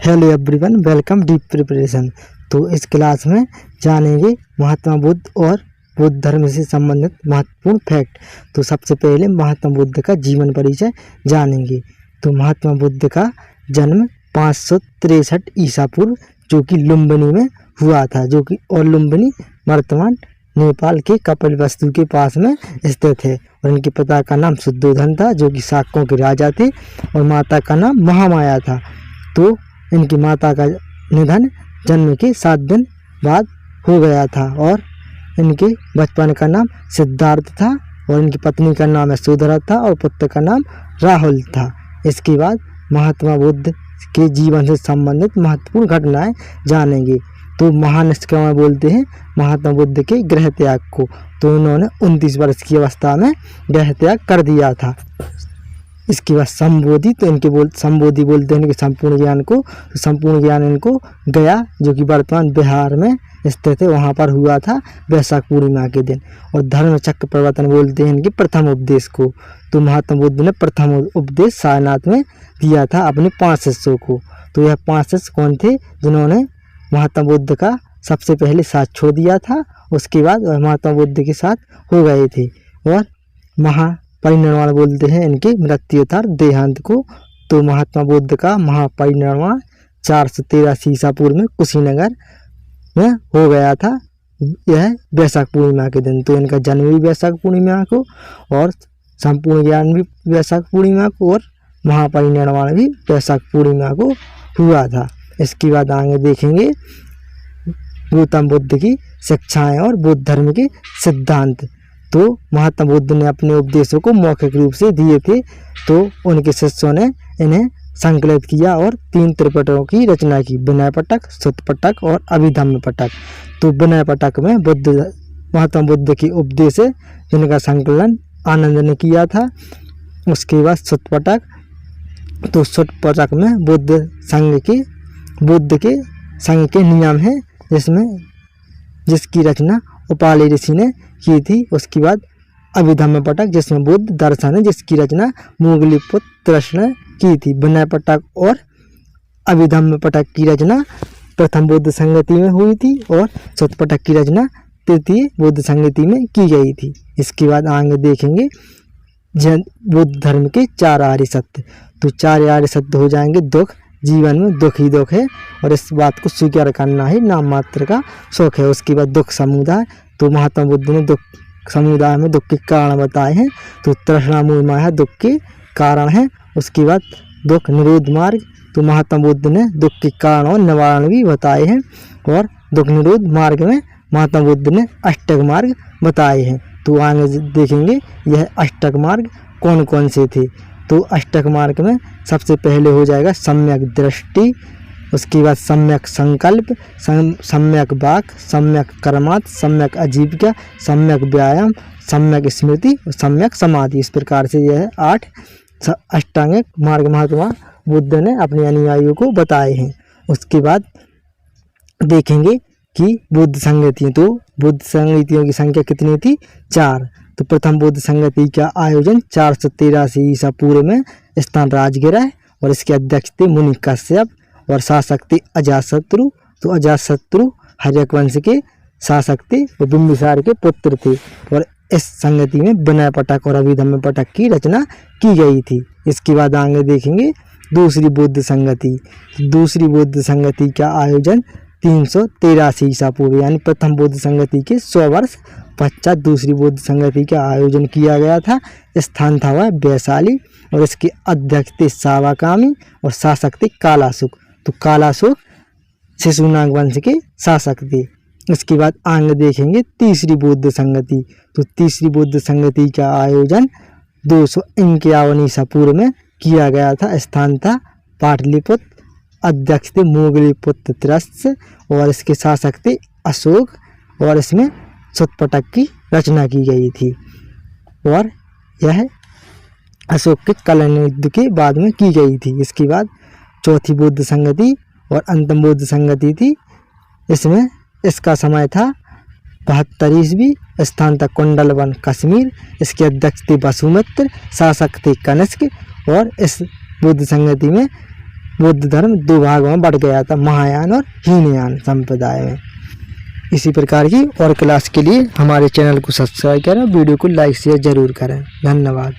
Hello everyone, welcome deep preparation. तो इस class में जानेंगे महात्मा बुद्ध और बुद्ध धर्म से संबंधित महत्वपूर्ण फैक्ट। तो सबसे पहले महात्मा बुद्ध का जीवन परिचय जानेंगे। तो महात्मा बुद्ध का जन्म 563 ईसा पूर्व जो कि लुम्बिनी में हुआ था, और लुम्बिनी वर्तमान नेपाल के कपिलवस्तु के पास में स्थित है। और इनके पिता का नाम शुद्धोधन था जो कि शाक्यों के राजा थे, और माता का नाम महामाया था। तो इनकी माता का निधन जन्म के 7 दिन बाद हो गया था, और इनके बचपन का नाम सिद्धार्थ था, और इनकी पत्नी का नाम यशोधरा था, और पुत्र का नाम राहुल था। इसके बाद महात्मा बुद्ध के जीवन से संबंधित महत्वपूर्ण घटनाएं जानेंगे। तो महानिष्क्रमण बोलते हैं महात्मा बुद्ध के गृह त्याग को। तो इन्होंने 29 वर्ष की अवस्था में गृह त्याग कर दिया था। इसके बाद संबोधि, तो संबोधि बोलते हैं इनके संपूर्ण ज्ञान को। तो संपूर्ण ज्ञान इनको गया जो कि वर्तमान बिहार में स्थित है, वहाँ पर हुआ था वैशाख पूर्णिमा के दिन। और धर्म चक्र प्रवर्तन बोलते हैं इनके प्रथम उपदेश को। तो महात्मा बुद्ध ने प्रथम उपदेश सारनाथ में दिया था अपने 5 शिष्यों को। तो यह 5 शिष्य कौन थे जिन्होंने महात्मा बुद्ध का सबसे पहले साथ छोड़ दिया था, उसके बाद वह महात्मा बुद्ध के साथ हो गए थे। और महापरिनिर्वाण बोलते हैं इनके मृत्युतर देहांत को। तो महात्मा बुद्ध का महापरिनिर्वाण 413 ईसा पूर्व में कुशीनगर में हो गया था, यह वैशाख पूर्णिमा के दिन। तो इनका जन्म भी वैशाख पूर्णिमा को, और संपूर्ण ज्ञान भी वैशाख पूर्णिमा को, और महापरिनिर्वाण भी वैशाख पूर्णिमा को हुआ था। इसके बाद आगे देखेंगे गौतम बुद्ध की शिक्षाएं और बुद्ध धर्म के सिद्धांत। तो महात्मा बुद्ध ने अपने उपदेशों को मौखिक रूप से दिए थे, तो उनके शिष्यों ने इन्हें संकलित किया और 3 त्रिपिटकों की रचना की, विनय पिटक, सुत्त पिटक और अभिधम्म पिटक। तो विनय पिटक में महात्मा बुद्ध के उपदेश जिनका संकलन आनंद ने किया था। उसके बाद सुत्त पिटक, तो सुत्त पिटक में बुद्ध के संघ के नियम हैं, जिसकी रचना उपाली ऋषि ने की थी। उसके बाद अभिधम्म पिटक जिसमें बुद्ध दर्शन है, जिसकी रचना मोगलीपुत्र कृष्ण ने की थी। विनय पिटक और अभिधम्म पिटक की रचना प्रथम बुद्ध संगति में हुई थी, और सुत्त पिटक की रचना तृतीय बुद्ध संगति में की गई थी। इसके बाद आगे देखेंगे बुद्ध धर्म के 4 आर्य सत्य। तो 4 आर्य सत्य हो जाएंगे दुख, जीवन में दुख ही दुख है और इस बात को स्वीकार करना ही नाम मात्र का सुख है। उसके बाद दुख समुदाय। तो महात्मा बुद्ध ने दुख समुदाय में दुख के कारण बताए हैं। तो तृष्णा मोह माया दुख के कारण है। उसके बाद दुख निरोध मार्ग। तो महात्मा बुद्ध ने दुख के कारण और निवारण भी बताए हैं, और दुख निरोध मार्ग में महात्मा बुद्ध ने अष्टक मार्ग बताए हैं। तो आगे देखेंगे यह अष्टक मार्ग कौन कौन से थे। तो अष्टक मार्ग में सबसे पहले हो जाएगा सम्यक दृष्टि, उसके बाद सम्यक संकल्प, सम्यक वाक, सम्यक कर्मात, सम्यक आजीविका, सम्यक व्यायाम, सम्यक स्मृति और सम्यक समाधि। इस प्रकार से यह 8 अष्टांगिक मार्ग महात्मा बुद्ध ने अपने अनुयायियों को बताए हैं। उसके बाद देखेंगे कि बुद्ध संगति। तो बुद्ध संगतियों की संख्या कितनी थी? 4। तो प्रथम बुद्ध संगति का आयोजन 413 ईसा पूर्व में स्थान राजगिर है, और इसके अध्यक्ष थे मुनि कश्यप, और शासक थे अजातशत्रु। तो अजातशत्रु हर्यक वंश के शासक थे, वो बिंबिसार के पुत्र थे। और इस संगति में विनय पिटक और अभिधम्म पिटक की रचना की गई थी। इसके बाद आगे देखेंगे दूसरी बुद्ध संगति। दूसरी बुद्ध संगति का आयोजन 383 ईसा पूर्व यानी प्रथम बुद्ध संगति के 100 वर्ष पश्चात दूसरी बुद्ध संगति का आयोजन किया गया था। स्थान था वह वैशाली, और इसके अध्यक्ष थे सावाकामी, और शासक थे कालाशुक। तो कालाशुक शिशुनाग वंश के शासक थे। इसके बाद आगे देखेंगे तीसरी बुद्ध संगति। तो तीसरी बुद्ध संगति का आयोजन 251 ईसा पूर्व में किया गया था। स्थान था पाटलिपुत्र, अध्यक्ष थे मोगलीपुत्र त्रस्त, और इसके शासक थे अशोक, और इसमें सुत्त पिटक की रचना की गई थी, और यह अशोक के कलिंग युद्ध के बाद में की गई थी। इसके बाद चौथी बुद्ध संगति और अंतिम बुद्ध संगति थी। इसमें इसका समय था 72 ईस्वी। स्थान था कुंडलवन कश्मीर। इसके अध्यक्ष थे वसुमित्र, शासक थे कनिष्क, और इस बुद्ध संगति में बुद्ध धर्म दो भागों में बढ़ गया था, महायान और हीनयान संप्रदाय में। इसी प्रकार की और क्लास के लिए हमारे चैनल को सब्सक्राइब करें, वीडियो को लाइक शेयर जरूर करें। धन्यवाद।